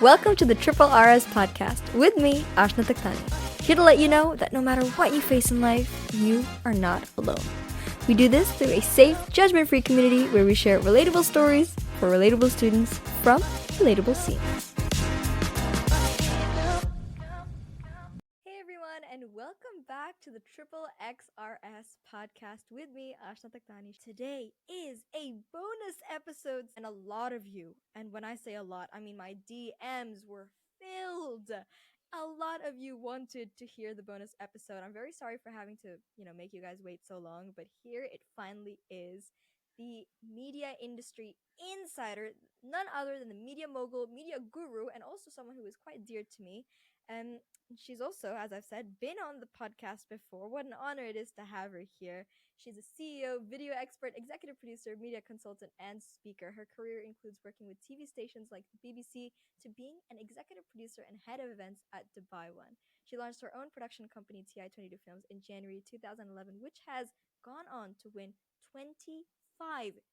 Welcome to the Triple RS podcast with me, Ashna Takhtani. Here to let you know that no matter what you face in life, you are not alone. We do this through a safe, judgment-free community where we share relatable stories for relatable students from relatable scenes. Hey everyone, and welcome back to the Triple XRS podcast with me, Ashna Takhtani. Today is a bonus episode, and a lot of you, and when I say a lot, I mean my DMs were filled. A lot of you wanted to hear the bonus episode. I'm very sorry for having to, make you guys wait so long, but here it finally is. The media industry insider, none other than the media mogul, media guru, and also someone who is quite dear to me. She's also, as I've said, been on the podcast before. What an honor it is to have her here. She's a CEO, video expert, executive producer, media consultant, and speaker. Her career includes working with TV stations like the BBC to being an executive producer and head of events at Dubai One. She launched her own production company, TI22 Films, in January 2011, which has gone on to win 25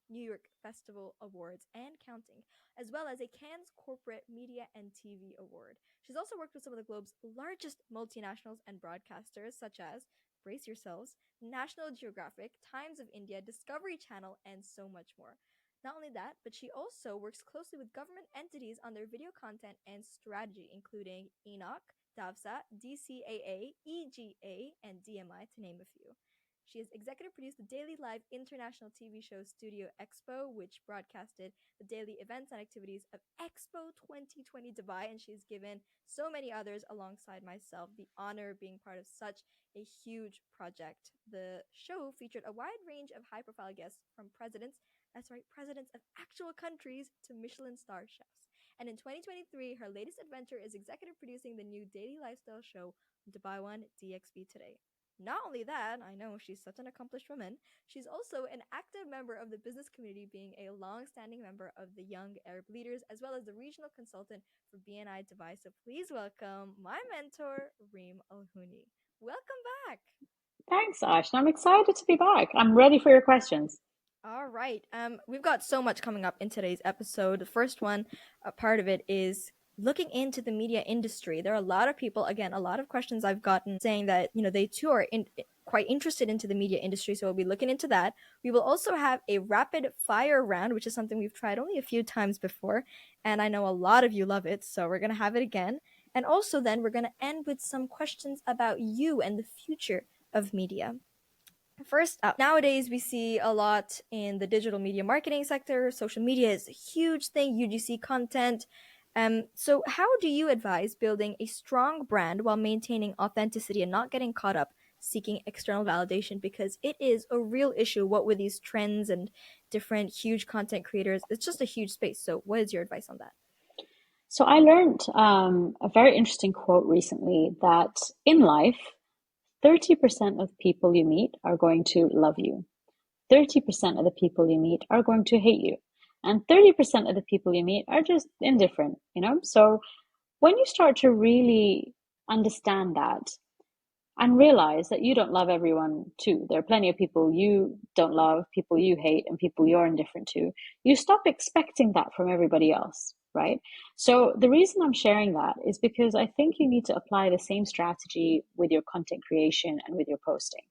New York Festival Awards and counting, as well as a Cannes Corporate Media and TV Award. She's also worked with some of the globe's largest multinationals and broadcasters, such as, brace yourselves, National Geographic, Times of India, Discovery Channel, and so much more. Not only that, but she also works closely with government entities on their video content and strategy, including ENOC, DAVSA, DCAA, EGA, and DMI, to name a few. She has executive produced the daily live international TV show Studio EXPO, which broadcasted the daily events and activities of EXPO 2020 Dubai, and she's given so many others alongside myself the honor of being part of such a huge project. The show featured a wide range of high-profile guests from presidents of actual countries to Michelin star chefs. And in 2023, her latest adventure is executive producing the new daily lifestyle show Dubai One DXB Today. Not only that, I know she's such an accomplished woman, she's also an active member of the business community, being a long-standing member of the Young Arab Leaders, as well as the regional consultant for BNI Dubai. So please welcome my mentor, Reim El Houni. Welcome back. Thanks, Ash. I'm excited to be back. I'm ready for your questions. All right. We've got so much coming up in today's episode. The first one, a part of it is looking into the media industry. There are a lot of people, again, a lot of questions I've gotten saying that, they too are quite interested into the media industry. So we'll be looking into that. We will also have a rapid fire round, which is something we've tried only a few times before. And I know a lot of you love it. So we're going to have it again. And also then we're going to end with some questions about you and the future of media. First up, nowadays we see a lot in the digital media marketing sector. Social media is a huge thing, UGC content. So how do you advise building a strong brand while maintaining authenticity and not getting caught up seeking external validation? Because it is a real issue, what with these trends and different huge content creators. It's just a huge space. So what is your advice on that? So I learned a very interesting quote recently that in life, 30% of people you meet are going to love you. 30% of the people you meet are going to hate you. And 30% of the people you meet are just indifferent, So when you start to really understand that and realize that you don't love everyone too, there are plenty of people you don't love, people you hate, and people you're indifferent to, you stop expecting that from everybody else, right? So the reason I'm sharing that is because I think you need to apply the same strategy with your content creation and with your posting.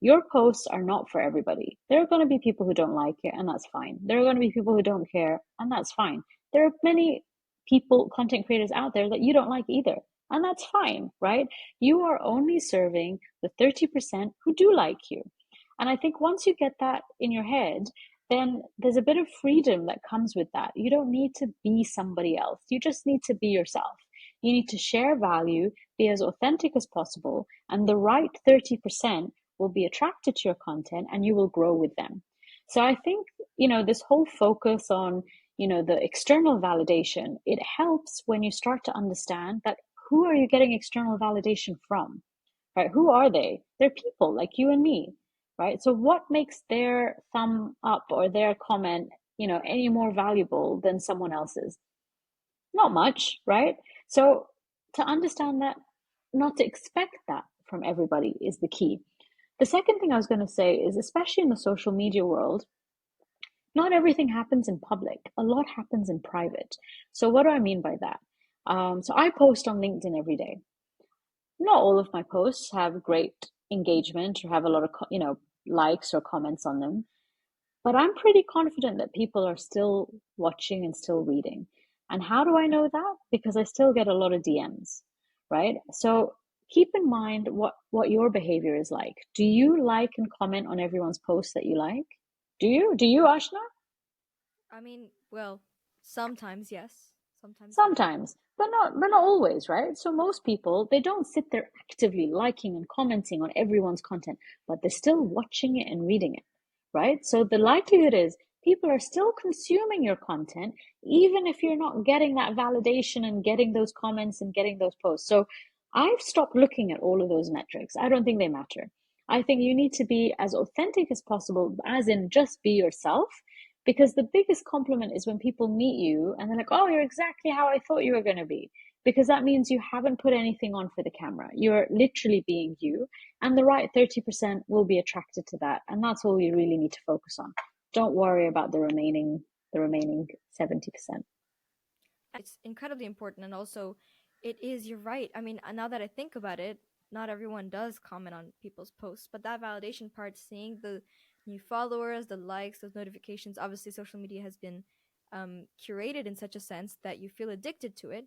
Your posts are not for everybody. There are going to be people who don't like it, and that's fine. There are going to be people who don't care, and that's fine. There are many people, content creators out there that you don't like either, and that's fine, right? You are only serving the 30% who do like you. And I think once you get that in your head, then there's a bit of freedom that comes with that. You don't need to be somebody else. You just need to be yourself. You need to share value, be as authentic as possible, and the right 30% will be attracted to your content and you will grow with them. So I think, this whole focus on, the external validation, it helps when you start to understand that who are you getting external validation from, right? Who are they? They're people like you and me, right? So what makes their thumb up or their comment, any more valuable than someone else's? Not much, right? So to understand that, not to expect that from everybody is the key. The second thing I was going to say is, especially in the social media world, not everything happens in public. A lot happens in private. So what do I mean by that? So I post on LinkedIn every day. Not all of my posts have great engagement or have a lot of, likes or comments on them, but I'm pretty confident that people are still watching and still reading. And how do I know that? Because I still get a lot of DMs, right? So keep in mind what your behavior is like. Do you like and comment on everyone's posts that you like? Do you? Do you, Ashna? I mean, well, sometimes yes, sometimes no. Sometimes, but not always, right? So most people, they don't sit there actively liking and commenting on everyone's content, but they're still watching it and reading it, right? So the likelihood is people are still consuming your content, even if you're not getting that validation and getting those comments and getting those posts. So I've stopped looking at all of those metrics. I don't think they matter. I think you need to be as authentic as possible, as in just be yourself, because the biggest compliment is when people meet you and they're like, oh, you're exactly how I thought you were going to be. Because that means you haven't put anything on for the camera. You're literally being you. And the right 30% will be attracted to that. And that's all you really need to focus on. Don't worry about the remaining 70%. It's incredibly important, and also it is, you're right. I mean, now that I think about it, not everyone does comment on people's posts, but that validation part, seeing the new followers, the likes, those notifications, obviously social media has been curated in such a sense that you feel addicted to it.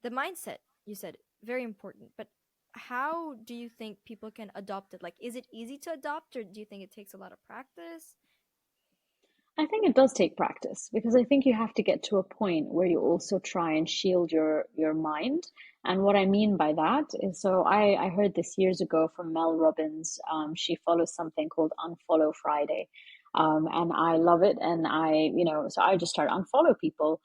The mindset, you said, very important, but how do you think people can adopt it? Like, is it easy to adopt, or do you think it takes a lot of practice? I think it does take practice because I think you have to get to a point where you also try and shield your mind. And what I mean by that is, so I heard this years ago from Mel Robbins. She follows something called Unfollow Friday. And I love it. And so I just start unfollow people,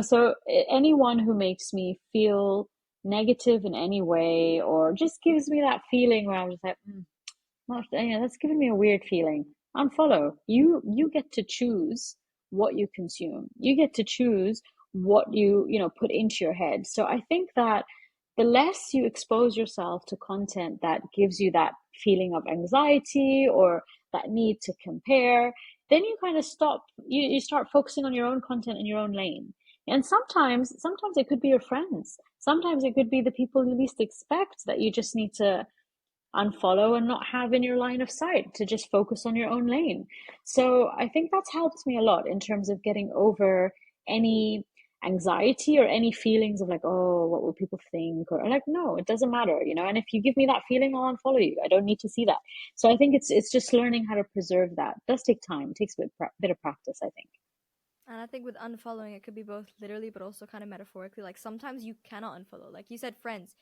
so anyone who makes me feel negative in any way or just gives me that feeling where I'm just like, well, yeah, that's giving me a weird feeling. Unfollow. You get to choose what you consume. You get to choose what you put into your head. So I think that the less you expose yourself to content that gives you that feeling of anxiety or that need to compare, then you kind of stop, you start focusing on your own content in your own lane. And sometimes it could be your friends. Sometimes it could be the people you least expect that you just need to unfollow and not have in your line of sight to just focus on your own lane. So I think that's helped me a lot in terms of getting over any anxiety or any feelings of like, oh, what will people think? Or like, no, it doesn't matter. And if you give me that feeling, I'll unfollow you. I don't need to see that. So I think it's just learning how to preserve that. It does take time. It takes a bit of practice, I think. And I think with unfollowing, it could be both literally, but also kind of metaphorically. Like sometimes you cannot unfollow. Like you said, friends.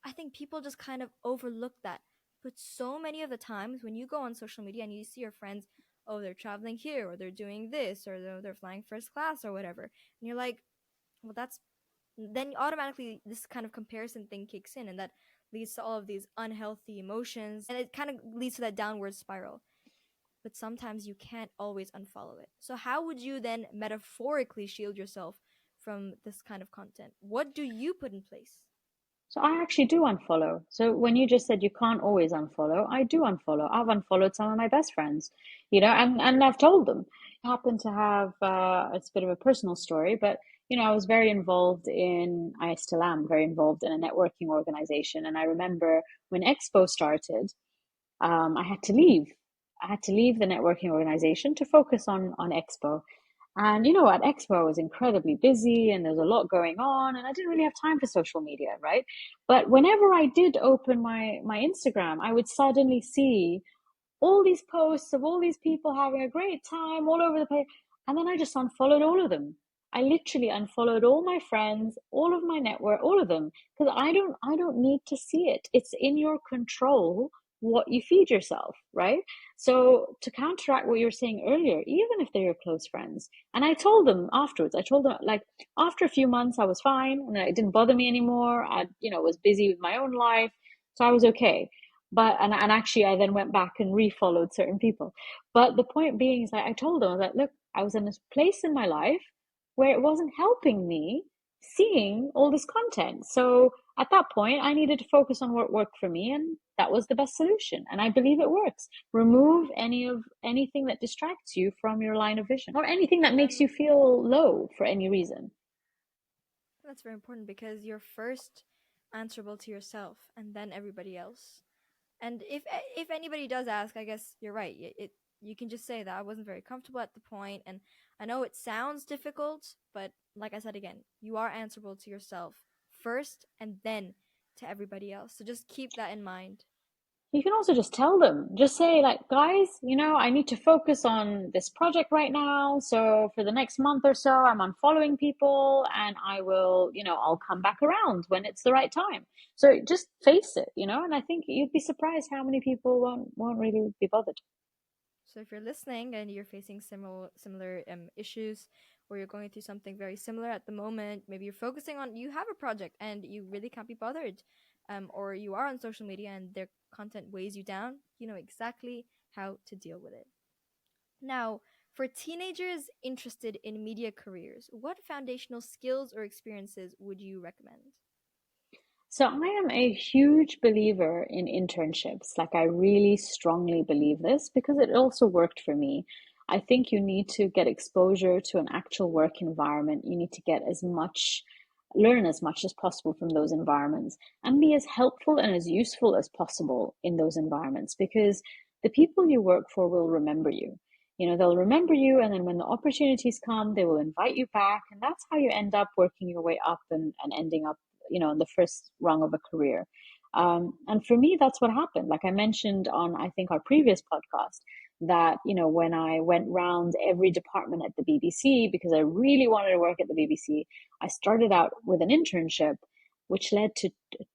I think people just kind of overlook that. But so many of the times when you go on social media and you see your friends, oh, they're traveling here, or they're doing this, or they're flying first class, or whatever, and you're like, well, that's, then automatically this kind of comparison thing kicks in, and that leads to all of these unhealthy emotions, and it kind of leads to that downward spiral. But sometimes you can't always unfollow it. So how would you then metaphorically shield yourself from this kind of content? What do you put in place? So I actually do unfollow. So when you just said you can't always unfollow, I do unfollow. I've unfollowed some of my best friends, and I've told them. I happen to have it's a bit of a personal story, but I was very involved I still am very involved in a networking organization. And I remember when Expo started, I had to leave. I had to leave the networking organization to focus on Expo. And at Expo, I was incredibly busy and there's a lot going on, and I didn't really have time for social media, right? But whenever I did open my Instagram, I would suddenly see all these posts of all these people having a great time all over the place. And then I just unfollowed all of them. I literally unfollowed all my friends, all of my network, all of them, because I don't need to see it. It's in your control what you feed yourself, right? So to counteract what you were saying earlier, even if they're your close friends, and I told them afterwards, I told them like after a few months I was fine and it didn't bother me anymore. I, was busy with my own life, so I was okay. But and actually I then went back and refollowed certain people. But the point being is like I told them, I was like, look, I was in this place in my life where it wasn't helping me seeing all this content. So at that point I needed to focus on what worked for me, and that was the best solution. And I believe it works. Remove anything that distracts you from your line of vision or anything that makes Um, you feel low for any reason. That's very important because you're first answerable to yourself and then everybody else. And if anybody does ask, I guess you're right. You can just say that I wasn't very comfortable at the point, and I know it sounds difficult, but like I said again, you are answerable to yourself first and then to everybody else. So just keep that in mind. You can also just tell them, just say, like, guys, I need to focus on this project right now. So for the next month or so, I'm unfollowing people and I will, I'll come back around when it's the right time. So just face it, and I think you'd be surprised how many people won't really be bothered. So if you're listening and you're facing similar issues, or you're going through something very similar at the moment, maybe you're focusing on you have a project and you really can't be bothered, or you are on social media and their content weighs you down, you know exactly how to deal with it. Now, for teenagers interested in media careers, what foundational skills or experiences would you recommend? So I am a huge believer in internships. Like, I really strongly believe this because it also worked for me. I think you need to get exposure to an actual work environment. You need to learn as much as possible from those environments and be as helpful and as useful as possible in those environments because the people you work for will remember you. They'll remember you, and then when the opportunities come, they will invite you back. And that's how you end up working your way up and ending up in the first rung of a career. And for me, that's what happened. Like I mentioned on, I think, our previous podcast, that, when I went round every department at the BBC, because I really wanted to work at the BBC, I started out with an internship, which led to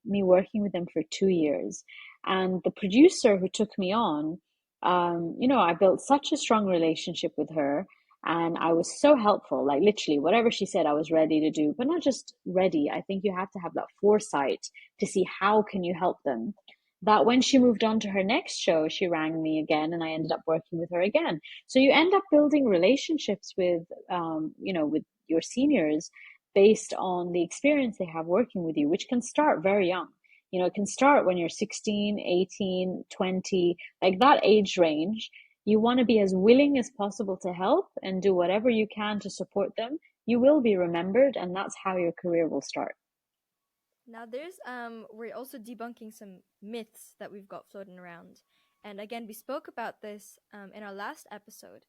me working with them for 2 years. And the producer who took me on, I built such a strong relationship with her, and I was so helpful. Like, literally whatever she said I was ready to do, but not just ready. I think you have to have that foresight to see how can you help them. That when she moved on to her next show, she rang me again and I ended up working with her again. So you end up building relationships with your seniors based on the experience they have working with you, which can start very young. It can start when you're 16, 18, 20, like that age range. You want to be as willing as possible to help and do whatever you can to support them. You will be remembered, and that's how your career will start. Now there's we're also debunking some myths that we've got floating around. And again, we spoke about this in our last episode.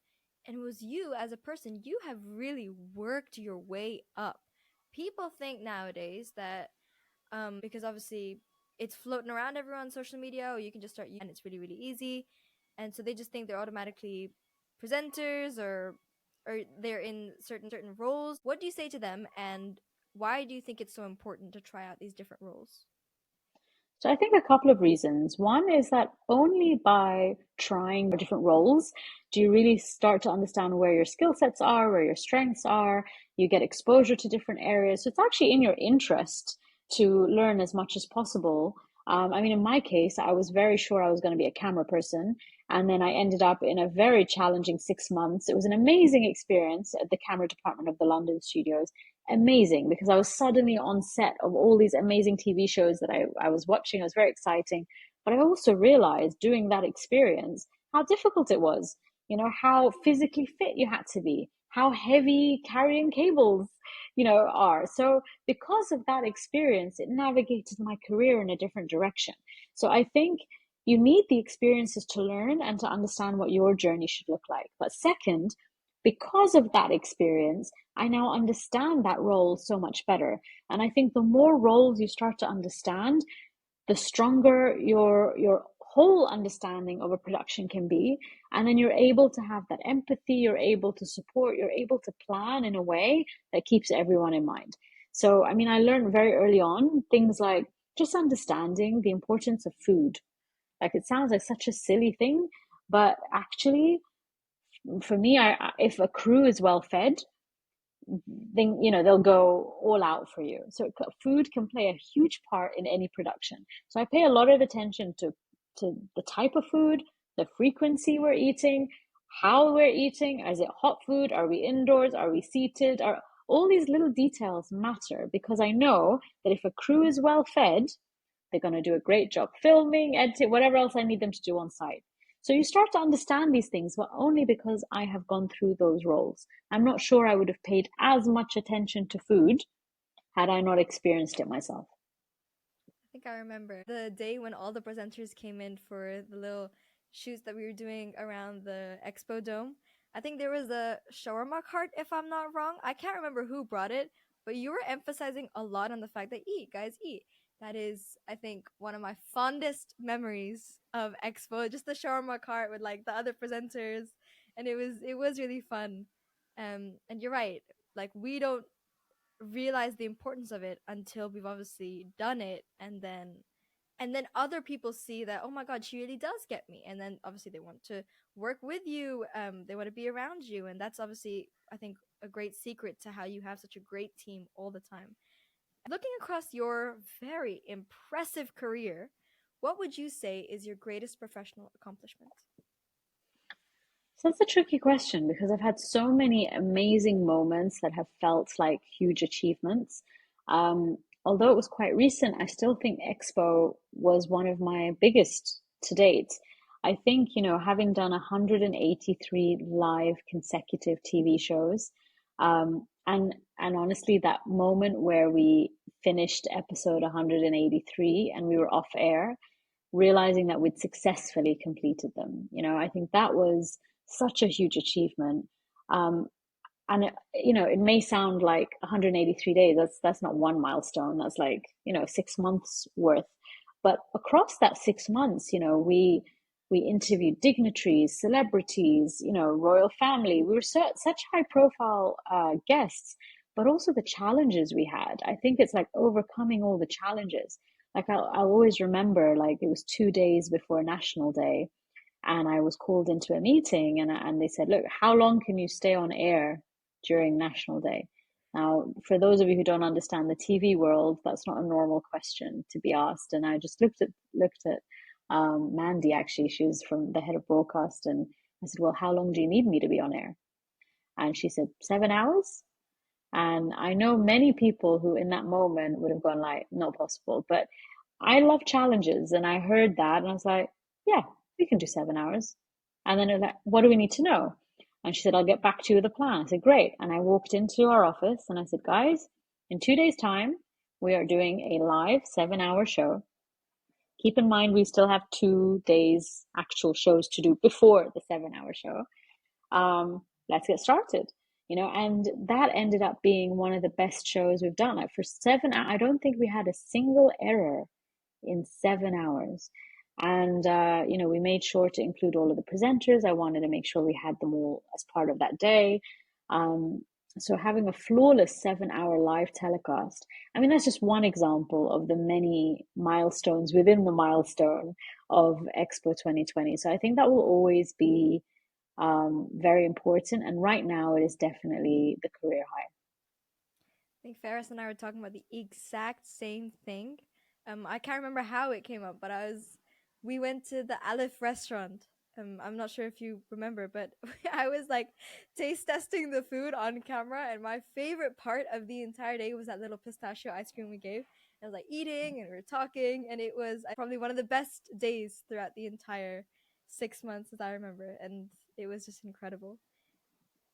And it was you as a person, you have really worked your way up. People think nowadays that because obviously it's floating around everywhere on social media, or you can just start and it's really, really easy. And so they just think they're automatically presenters, or they're in certain roles. What do you say to them, and why do you think it's so important to try out these different roles? So I think a couple of reasons. One is that only by trying different roles do you really start to understand where your skill sets are, where your strengths are. You get exposure to different areas. So it's actually in your interest to learn as much as possible. I mean, in my case, I was very sure I was going to be a camera person. And then I ended up in a very challenging 6 months. It was an amazing experience at the camera department of the London studios. Amazing, because I was suddenly on set of all these amazing TV shows that I was watching. It was very exciting. But I also realized during that experience how difficult it was, how physically fit you had to be, how heavy carrying cables, are. So because of that experience, it navigated my career in a different direction. So I think you need the experiences to learn and to understand what your journey should look like. But second, because of that experience, I now understand that role so much better. And I think the more roles you start to understand, the stronger your whole understanding of a production can be. And then you're able to have that empathy, you're able to support, you're able to plan in a way that keeps everyone in mind. So, I mean, I learned very early on things like just understanding the importance of food. Like, it sounds like such a silly thing, but actually, for me, if a crew is well fed, then they'll go all out for you. So food can play a huge part in any production. So I pay a lot of attention to the type of food, the frequency we're eating, how we're eating. Is it hot food? Are we indoors? Are we seated? Are all these little details matter, because I know that if a crew is well fed, they're going to do a great job filming, editing, whatever else I need them to do on site. So you start to understand these things, but only because I have gone through those roles. I'm not sure I would have paid as much attention to food had I not experienced it myself. I think I remember the day when all the presenters came in for the little shoots that we were doing around the Expo Dome. I think there was a shawarma cart, if I'm not wrong. I can't remember who brought it, but you were emphasizing a lot on the fact that eat, guys, eat. That is, I think, one of my fondest memories of Expo. Just the shawarma cart with like the other presenters, and it was really fun. And you're right. Like we don't realize the importance of it until we've obviously done it, and then other people see that, oh my god, she really does get me, and then obviously they want to work with you, they want to be around you, and that's obviously, I think, a great secret to how you have such a great team all the time. Looking across your very impressive career, what would you say is your greatest professional accomplishment? So that's a tricky question because I've had so many amazing moments that have felt like huge achievements. Although it was quite recent, I still think Expo was one of my biggest to date. I think, having done 183 live consecutive TV shows, and honestly, that moment where we finished episode 183 and we were off air, realizing that we'd successfully completed them. I think that was such a huge achievement. Um, and it may sound like 183 days. That's not one milestone. That's like 6 months worth. But across that 6 months, we interviewed dignitaries, celebrities, royal family. We were such high profile guests, but also the challenges we had. I think it's like overcoming all the challenges. Like I'll always remember, like it was 2 days before National Day, and I was called into a meeting, and they said, "Look, how long can you stay on air during National Day?" Now, for those of you who don't understand the TV world, that's not a normal question to be asked. And I just looked at Mandy. Actually, she was from the head of broadcast, and I said, "Well, how long do you need me to be on air?" And she said, "7 hours." And I know many people who in that moment would have gone like, not possible. But I love challenges. And I heard that and I was like, yeah, we can do 7 hours. And then it was like, what do we need to know? And she said, I'll get back to you with a plan. I said, great. And I walked into our office and I said, guys, in 2 days' time, we are doing a live 7 hour show. Keep in mind, we still have 2 days actual shows to do before the 7 hour show. Let's get started. And that ended up being one of the best shows we've done. Like for 7 hours, I don't think we had a single error in 7 hours. And we made sure to include all of the presenters. I wanted to make sure we had them all as part of that day. Um, so having a flawless 7 hour live telecast, I mean, that's just one example of the many milestones within the milestone of Expo 2020. So I think that will always be very important. And right now, it is definitely the career high. I think Ferris and I were talking about the exact same thing. I can't remember how it came up, but we went to the Aleph restaurant. I'm not sure if you remember, but I was like taste testing the food on camera, and my favorite part of the entire day was that little pistachio ice cream we gave. I was like eating, and we were talking, and it was probably one of the best days throughout the entire 6 months, as I remember, and it was just incredible.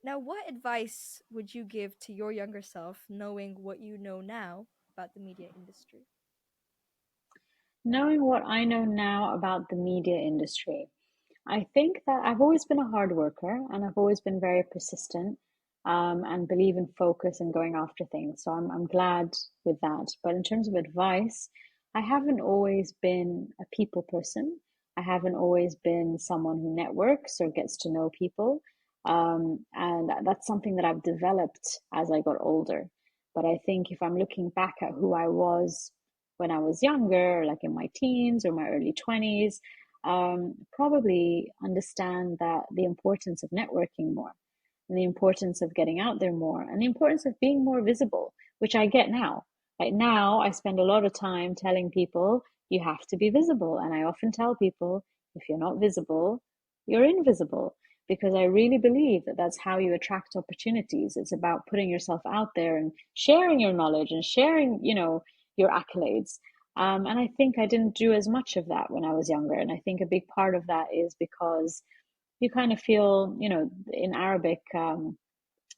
Now, what advice would you give to your younger self, knowing what you know now about the media industry? Knowing what I know now about the media industry, I think that I've always been a hard worker and I've always been very persistent, and believe in focus and going after things. So I'm glad with that. But in terms of advice, I haven't always been a people person. I haven't always been someone who networks or gets to know people. And that's something that I've developed as I got older. But I think if I'm looking back at who I was when I was younger, like in my teens or my early 20s, probably understand that the importance of networking more and the importance of getting out there more and the importance of being more visible, which I get now. Right now, I spend a lot of time telling people you have to be visible. And I often tell people if you're not visible, you're invisible. Because I really believe that that's how you attract opportunities. It's about putting yourself out there and sharing your knowledge and sharing, your accolades. And I think I didn't do as much of that when I was younger. And I think a big part of that is because you kind of feel, in Arabic,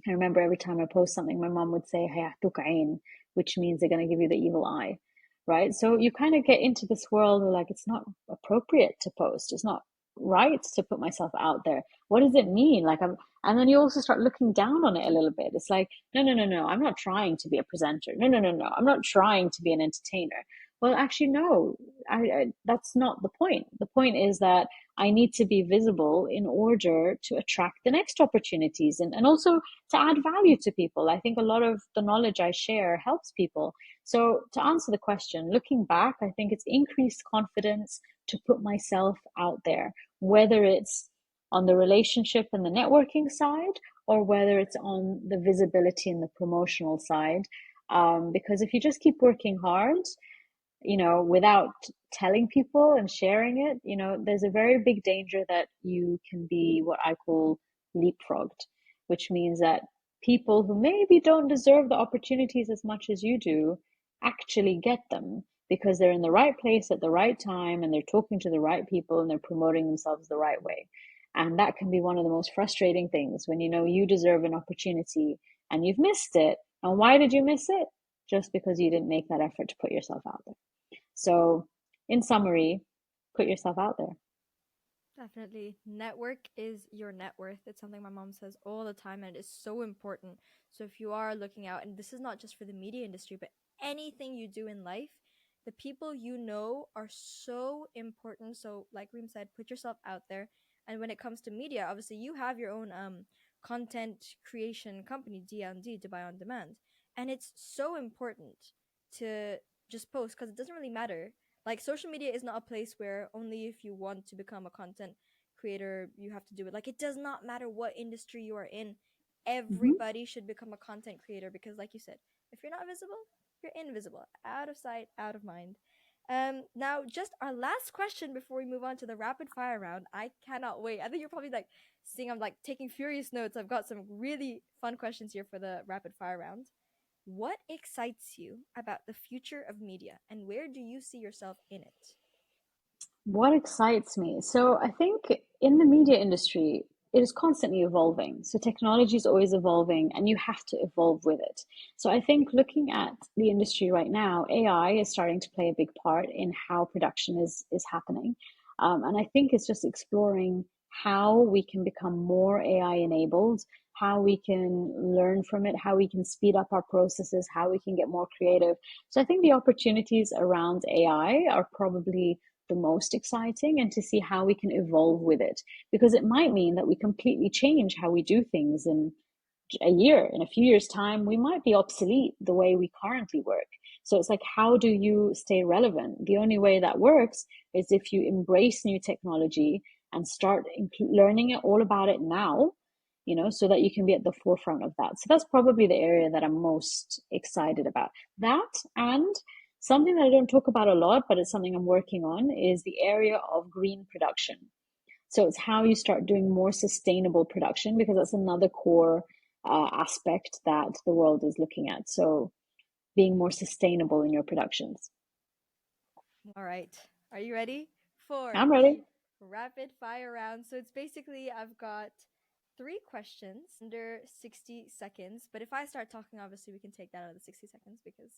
I remember every time I post something, my mom would say, "Hayatuk ain," which means they're going to give you the evil eye, right? So you kind of get into this world where like it's not appropriate to post. It's not right to put myself out there. What does it mean? And then you also start looking down on it a little bit. It's like, no, no, no, no. I'm not trying to be a presenter. No, no, no, no. I'm not trying to be an entertainer. Well, actually, no. That's not the point. The point is that I need to be visible in order to attract the next opportunities and also to add value to people. I think a lot of the knowledge I share helps people. So, to answer the question, looking back, I think it's increased confidence to put myself out there, whether it's on the relationship and the networking side or whether it's on the visibility and the promotional side. Because if you just keep working hard, without telling people and sharing it, there's a very big danger that you can be what I call leapfrogged, which means that people who maybe don't deserve the opportunities as much as you do actually get them because they're in the right place at the right time and they're talking to the right people and they're promoting themselves the right way. And that can be one of the most frustrating things when you know you deserve an opportunity and you've missed it. And why did you miss it? Just because you didn't make that effort to put yourself out there. So, in summary, put yourself out there. Definitely. Network is your net worth. It's something my mom says all the time, and it is so important. So, if you are looking out, and this is not just for the media industry, but anything you do in life, the people you know are so important. So, like Reem said, put yourself out there. And when it comes to media, obviously, you have your own content creation company, D&D, Dubai On Demand. And it's so important to just post because it doesn't really matter, like social media is not a place where only if you want to become a content creator you have to do it. Like it does not matter what industry you are in. Mm-hmm. Everybody should become a content creator because like you said, if you're not visible, you're invisible. Out of sight, out of mind. Now just our last question before we move on to the rapid fire round. I cannot wait. I think you're probably like seeing I'm like taking furious notes. I've got some really fun questions here for the rapid fire round. What excites you about the future of media and where do you see yourself in it? What excites me? So, I think in the media industry, it is constantly evolving. So, technology is always evolving and you have to evolve with it. So, I think looking at the industry right now, AI is starting to play a big part in how production is happening. And I think it's just exploring how we can become more AI enabled, how we can learn from it, how we can speed up our processes, how we can get more creative. So, I think the opportunities around AI are probably the most exciting and to see how we can evolve with it because it might mean that we completely change how we do things in a year. In a few years time we might be obsolete the way we currently work. So it's like, how do you stay relevant? The only way that works is if you embrace new technology and start learning it all about it now, so that you can be at the forefront of that. So that's probably the area that I'm most excited about. That, and something that I don't talk about a lot, but it's something I'm working on, is the area of green production. So it's how you start doing more sustainable production because that's another core aspect that the world is looking at. So being more sustainable in your productions. All right. Are you ready for I'm the ready. rapid fire round? So it's basically I've got three questions under 60 seconds. But if I start talking, obviously we can take that out of the 60 seconds because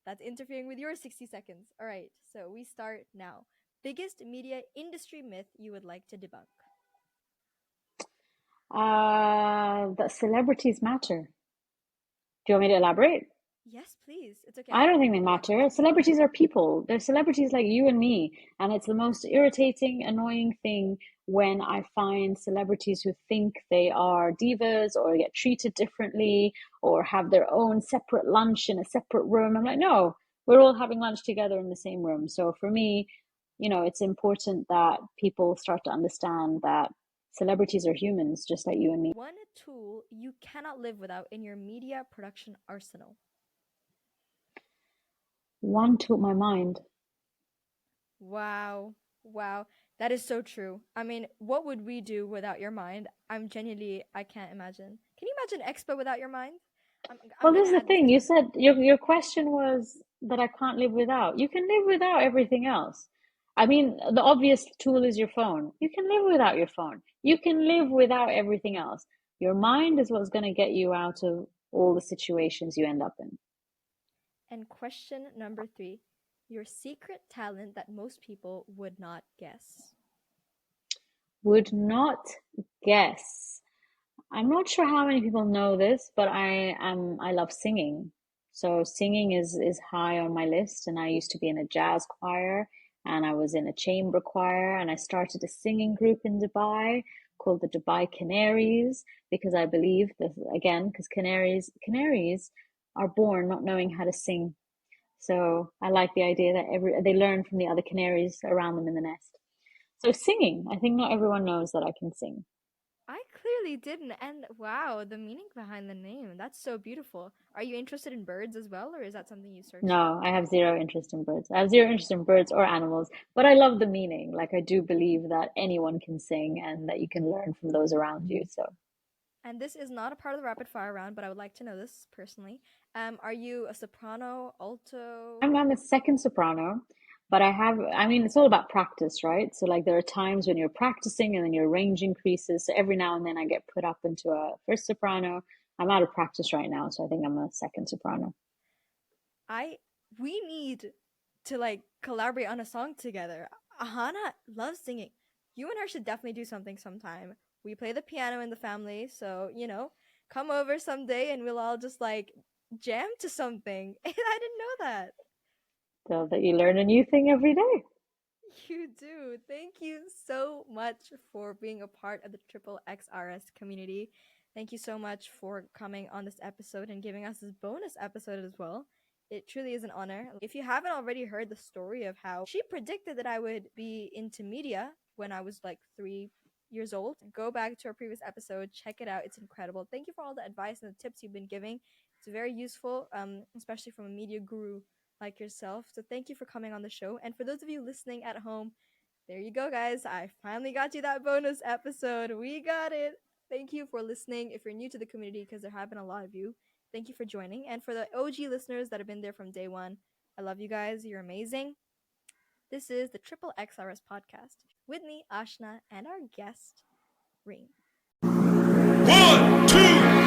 that's interfering with your 60 seconds. All right. So we start now. Biggest media industry myth you would like to debunk? That celebrities matter. Do you want me to elaborate? Yes, please. It's okay. I don't think they matter. Celebrities are people. They're celebrities like you and me. And it's the most irritating, annoying thing when I find celebrities who think they are divas or get treated differently or have their own separate lunch in a separate room. I'm like, no, we're all having lunch together in the same room. So for me, it's important that people start to understand that celebrities are humans just like you and me. One tool you cannot live without in your media production arsenal. One took my mind. Wow. Wow. That is so true. I mean, what would we do without your mind? I'm genuinely, I can't imagine. Can you imagine Expo without your mind? I'm Well, going this to is the add this thing. to You it. said your question was that I can't live without. You can live without everything else. I mean, the obvious tool is your phone. You can live without your phone. You can live without everything else. Your mind is what's going to get you out of all the situations you end up in. And question number three, your secret talent that most people would not guess. Would not guess. I'm not sure how many people know this, but I love singing. So singing is high on my list, and I used to be in a jazz choir, and I was in a chamber choir, and I started a singing group in Dubai called the Dubai Canaries because I believe that, again, because canaries are born not knowing how to sing. So I like the idea that they learn from the other canaries around them in the nest. So singing, I think not everyone knows that I can sing. I clearly didn't. And wow, the meaning behind the name. That's so beautiful. Are you interested in birds as well, or is that something you searched up? No, I have zero interest in birds. I have zero interest in birds or animals, but I love the meaning. Like, I do believe that anyone can sing and that you can learn from those around you. So And this is not a part of the rapid fire round, but I would like to know this personally. Are you a soprano, alto? I'm a second soprano, but I mean, it's all about practice, right? So, like, there are times when you're practicing and then your range increases. So every now and then I get put up into a first soprano. I'm out of practice right now, so I think I'm a second soprano. I we need to like collaborate on a song together. Ahana loves singing. You and her should definitely do something sometime. We play the piano in the family, so come over someday and we'll all just like jam to something. I didn't know that. So that you learn a new thing every day. You do. Thank you so much for being a part of the Triple XRS community. Thank you so much for coming on this episode and giving us this bonus episode as well. It truly is an honor. If you haven't already heard the story of how she predicted that I would be into media when I was like 3 years old, go back to our previous episode, check it out. It's incredible. Thank you for all the advice and the tips you've been giving. It's very useful, especially from a media guru like yourself. So thank you for coming on the show. And for those of you listening at home, there you go, guys. I finally got you that bonus episode. We got it. Thank you for listening. If you're new to the community, because there have been a lot of you, thank you for joining. And for the OG listeners that have been there from day one, I love you guys. You're amazing. This is the Triple XRS podcast with me, Ashna, and our guest, Reem. 1, 2,